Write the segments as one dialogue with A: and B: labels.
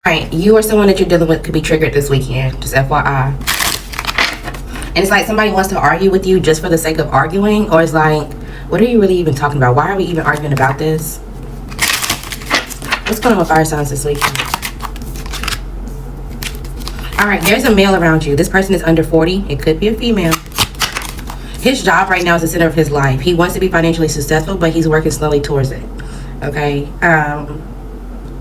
A: Right, you or someone that you're dealing with could be triggered this weekend, just FYI. And it's like somebody wants to argue with you just for the sake of arguing, or it's like, what are you really even talking about? Why are we even arguing about this? What's going on with fire signs this weekend? All right, there's a male around you. This person is under 40. It could be a female. His job right now is the center of his life. He wants to be financially successful, but he's working slowly towards it. Okay?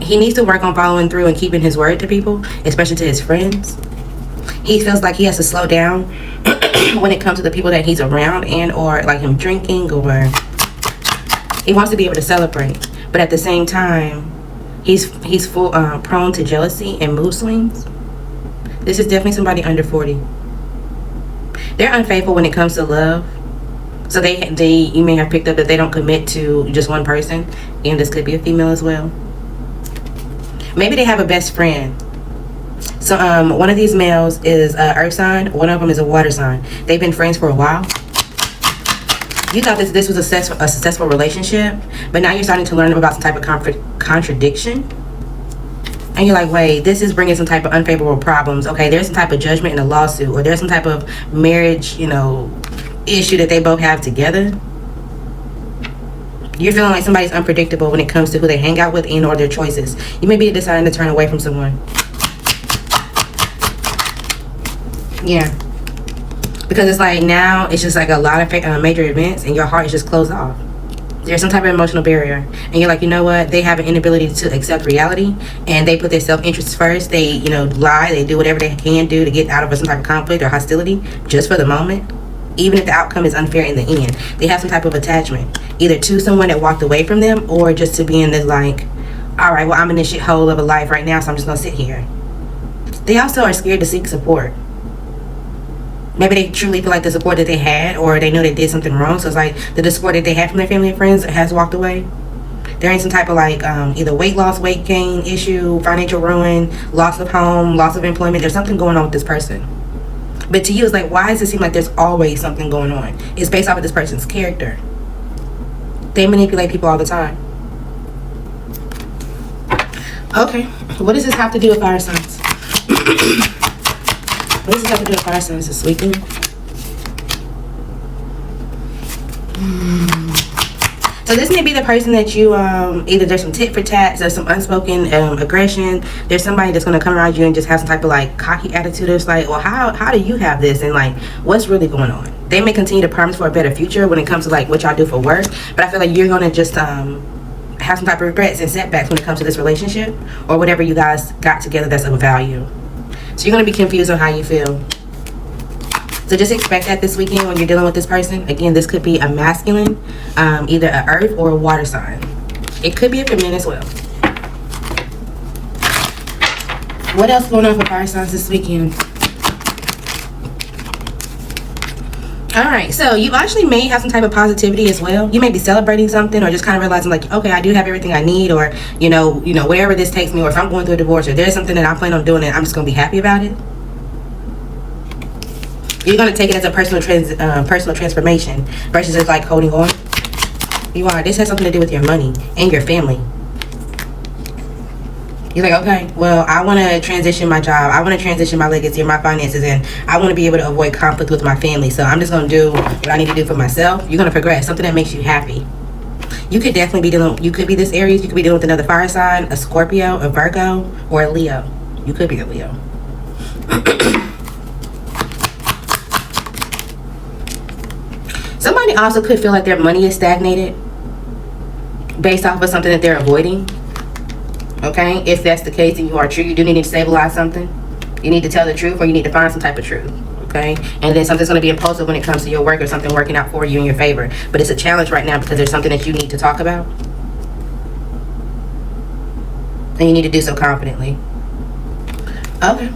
A: He needs to work on following through and keeping his word to people, especially to his friends. He feels like he has to slow down when it comes to the people that he's around, and or like him drinking, or he wants to be able to celebrate. But at the same time, he's prone to jealousy and mood swings. This is definitely somebody under 40. They're unfaithful when it comes to love. So you may have picked up that they don't commit to just one person, and this could be a female as well. Maybe they have a best friend. So one of these males is an earth sign. One of them is a water sign. They've been friends for a while. You thought this was a successful relationship, but now you're starting to learn about some type of contradiction. And you're like, wait, this is bringing some type of unfavorable problems. Okay, there's some type of judgment in a lawsuit, or there's some type of marriage, issue that they both have together. You're feeling like somebody's unpredictable when it comes to who they hang out with and or their choices. You may be deciding to turn away from someone. Yeah. Because it's like now it's just like a lot of major events and your heart is just closed off. There's some type of emotional barrier. And you're like, you know what? They have an inability to accept reality, and they put their self-interest first. They, lie. They do whatever they can do to get out of some type of conflict or hostility just for the moment. Even if the outcome is unfair in the end, they have some type of attachment, either to someone that walked away from them, or just to be in this like, all right, well, I'm in this shithole of a life right now, so I'm just gonna sit here. They also are scared to seek support. Maybe they truly feel like the support that they had, or they know they did something wrong, so it's like the support that they had from their family and friends has walked away. They're in some type of like either weight loss, weight gain issue, financial ruin, loss of home, loss of employment. There's something going on with this person. But to you, it's like, why does it seem like there's always something going on? It's based off of this person's character. They manipulate people all the time. Okay, what does this have to do with fire signs? What does this have to do with fire signs this weekend? So this may be the person that you, either there's some tit for tats, there's some unspoken aggression, there's somebody that's going to come around you and just have some type of like cocky attitude. It's like, well, how do you have this? And like, what's really going on? They may continue to promise for a better future when it comes to like what y'all do for work, but I feel like you're going to just have some type of regrets and setbacks when it comes to this relationship or whatever you guys got together that's of value. So you're going to be confused on how you feel. So just expect that this weekend when you're dealing with this person. Again, this could be a masculine, either an earth or a water sign. It could be a feminine as well. What else going on for fire signs this weekend? Alright, so you actually may have some type of positivity as well. You may be celebrating something, or just kind of realizing like, okay, I do have everything I need, or wherever this takes me, or if I'm going through a divorce, or there's something that I'm planning on doing and I'm just going to be happy about it. You're going to take it as a personal transformation versus just like holding on. This has something to do with your money and your family. You're like, okay, well, I want to transition my job. I want to transition my legacy and my finances, and I want to be able to avoid conflict with my family. So I'm just going to do what I need to do for myself. You're going to progress, something that makes you happy. You could definitely be you could be this Aries. You could be dealing with another fire sign, a Scorpio, a Virgo, or a Leo. You could be a Leo. Somebody also could feel like their money is stagnated based off of something that they're avoiding. Okay, if that's the case and you are true, you do need to stabilize something. You need to tell the truth, or you need to find some type of truth. Okay, and then something's going to be impulsive when it comes to your work, or something working out for you in your favor. But it's a challenge right now because there's something that you need to talk about, and you need to do so confidently. Okay.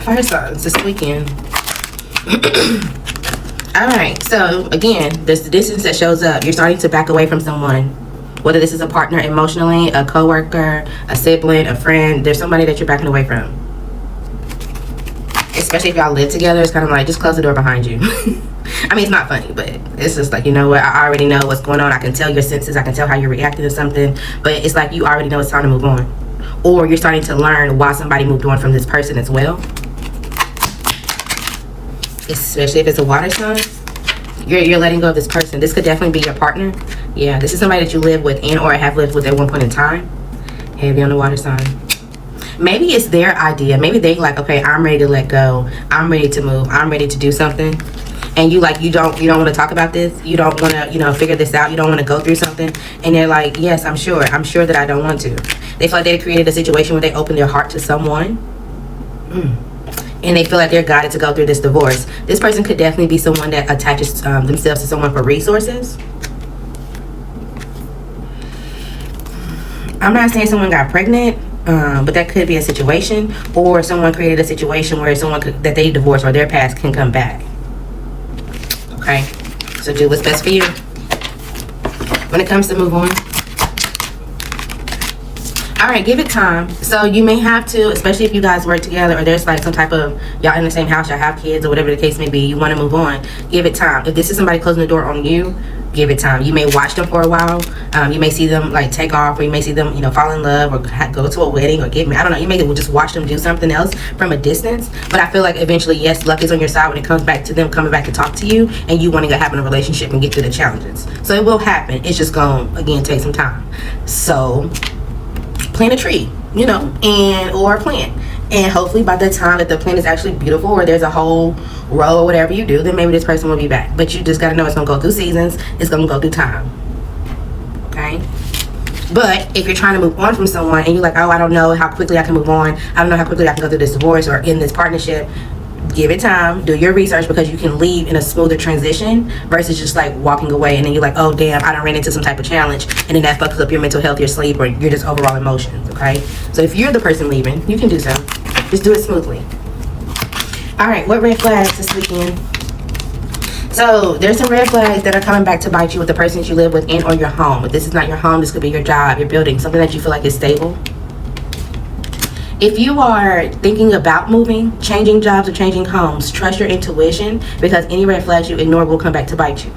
A: Fire signs this weekend. Alright, so again, there's the distance that shows up. You're starting to back away from someone, whether this is a partner emotionally, a coworker, a sibling, a friend. There's somebody that you're backing away from, especially if y'all live together. It's kind of like, just close the door behind you. I mean, it's not funny, but it's just like, you know what, I already know what's going on. I can tell your senses, I can tell how you're reacting to something, but it's like you already know it's time to move on. Or you're starting to learn why somebody moved on from this person as well. Especially if it's a water sign. You're letting go of this person. This could definitely be your partner. Yeah, this is somebody that you live with and or have lived with at one point in time. Heavy on the water sign. Maybe it's their idea. Maybe they like, okay, I'm ready to let go. I'm ready to move. I'm ready to do something. And you like, you don't want to talk about this. You don't want to, you know, figure this out. You don't want to go through something. And they're like, yes, I'm sure that I don't want to. They feel like they created a situation where they opened their heart to someone. And they feel like they're guided to go through this divorce. This person could definitely be someone that attaches themselves to someone for resources. I'm not saying someone got pregnant, but that could be a situation, or someone created a situation where someone that they divorced or their past can come back. Okay, so do what's best for you when it comes to move on. All right, give it time. So you may have to, especially if you guys work together or there's like some type of, y'all in the same house, y'all have kids or whatever the case may be, you want to move on, give it time. If this is somebody closing the door on you, give it time. You may watch them for a while. You may see them like take off, or you may see them, you know, fall in love or go to a wedding or get married. I don't know. You may just watch them do something else from a distance. But I feel like eventually, yes, luck is on your side when it comes back to them coming back to talk to you and you wanting to have a relationship and get through the challenges. So it will happen. It's just going to, again, take some time. So plant a tree, you know, or a plant. And hopefully by the time that the plant is actually beautiful or there's a whole row or whatever you do, then maybe this person will be back. But you just got to know it's going to go through seasons. It's going to go through time. Okay? But if you're trying to move on from someone and you're like, oh, I don't know how quickly I can move on. I don't know how quickly I can go through this divorce or in this partnership. Give it time. Do your research, because you can leave in a smoother transition versus just like walking away and then you're like, oh damn, I done ran into some type of challenge, and then that fucks up your mental health, your sleep, or your just overall emotions. Okay, so if you're the person leaving, you can do so. Just do it smoothly. All right, what red flags this weekend? So there's some red flags that are coming back to bite you with the person that you live with and or your home. If this is not your home, this could be your job, your building, something that you feel like is stable. If you are thinking about moving, changing jobs, or changing homes, trust your intuition, because any red flags you ignore will come back to bite you.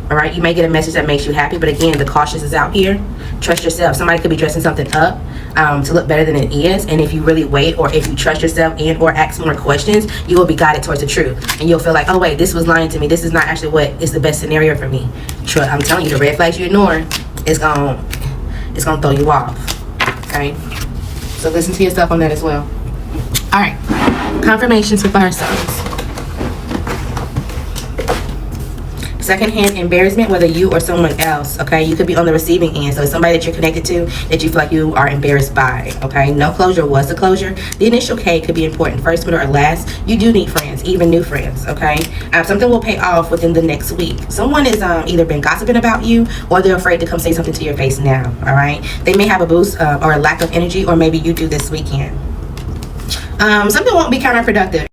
A: All right, you may get a message that makes you happy, but again, the cautious is out here. Trust yourself. Somebody could be dressing something up to look better than it is, and if you really wait, or if you trust yourself and or ask more questions, you will be guided towards the truth, and you'll feel like, oh wait, this was lying to me. This is not actually what is the best scenario for me. I'm telling you, the red flags you ignore, it's gonna throw you off. Okay. So listen to yourself on that as well. All right, confirmations for fire signs. Secondhand embarrassment, whether you or someone else. Okay, you could be on the receiving end. So it's somebody that you're connected to that you feel like you are embarrassed by. Okay, no closure was the closure. The initial K could be important, first, middle, or last. You do need friends, even new friends. Okay, something will pay off within the next week. Someone is either been gossiping about you, or they're afraid to come say something to your face now. All right, they may have a boost or a lack of energy, or maybe you do this weekend. Something won't be counterproductive.